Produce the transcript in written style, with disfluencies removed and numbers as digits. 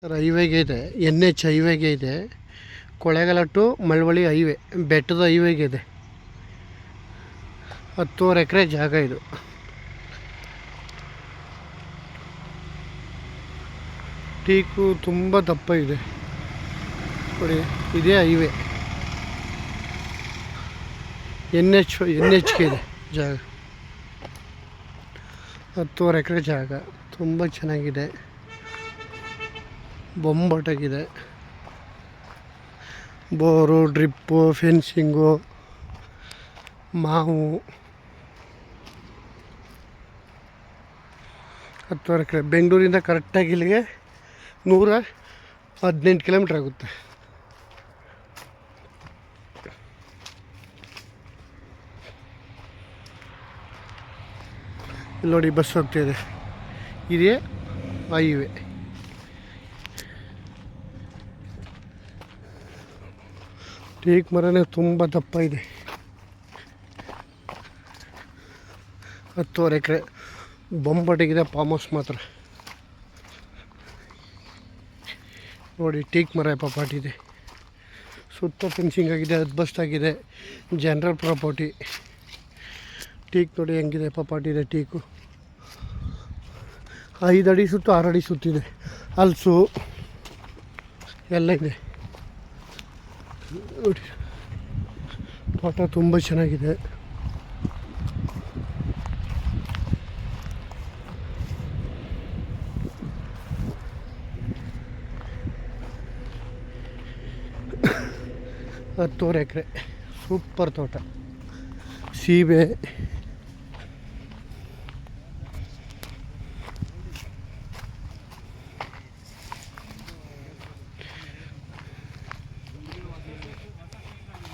Sir ಹೈವೇಗೆ ಇದೆ, NH ಹೈವೇಗೆ ಇದೆ. Kollegal to Malavalli highway, ಬೆಟ್ಟದ ಹೈವೇಗೆ ಇದೆ. 10 ಎಕರೆ ಜಾಗ ಇದು. ಟೀಕು ತುಂಬ ದಪ್ಪ ಇದೆ ನೋಡಿ, ಇದೇ ಹೈವೇ. NHಗೆ ಇದೆ ಜಾಗ. 10 ಎಕರೆ ಜಾಗ ತುಂಬ ಚೆನ್ನಾಗಿದೆ, ಬೊಂಬಾಟಾಗಿದೆ. ಬೋರು, ಡ್ರಿಪ್ಪು, ಫೆನ್ಸಿಂಗು, ಮಾವು. 10 ಎಕರೆ. ಬೆಂಗಳೂರಿಂದ ಕರೆಕ್ಟಾಗಿ ಇಲ್ಲಿಗೆ 118 ಕಿಲೋಮೀಟ್ರ್ ಆಗುತ್ತೆ. ಇಲ್ಲಿ ನೋಡಿ ಬಸ್ ಹೋಗ್ತಾಯಿದೆ, ಇದೇ ಹೈವೇ. ಟೀಕ್ ಮರನೇ ತುಂಬ ದಪ್ಪ ಇದೆ. 10 ಎಕರೆ ಬೊಂಬಾಟಿಗಿದೆ. ಫಾರ್ಮ್ ಹೌಸ್ ಮಾತ್ರ ನೋಡಿ, ಟೀಕ್ ಮರ ಪಾಪಾಟಿದೆ. ಸುತ್ತ ಫೆನ್ಸಿಂಗ್ ಆಗಿದೆ, ಅದ್ಬಸ್ತಾಗಿದೆ. General property. ಟೀಕ್ ನೋಡಿ ಹೆಂಗಿದೆ, ಪಾಪಾಟಿದೆ ಟೀಕು. 5 ಅಡಿ ಸುತ್ತು 6 ಅಡಿ ಸುತ್ತಿದೆ. ಹಲ್ಸು ಎಲ್ಲ ಇದೆ ನೋಡಿ. ತೋಟ ತುಂಬ ಚೆನ್ನಾಗಿದೆ. ಹತ್ತೂವರೆ ಎಕರೆ ಸೂಪರ್ ತೋಟ. ಸೀಬೆ,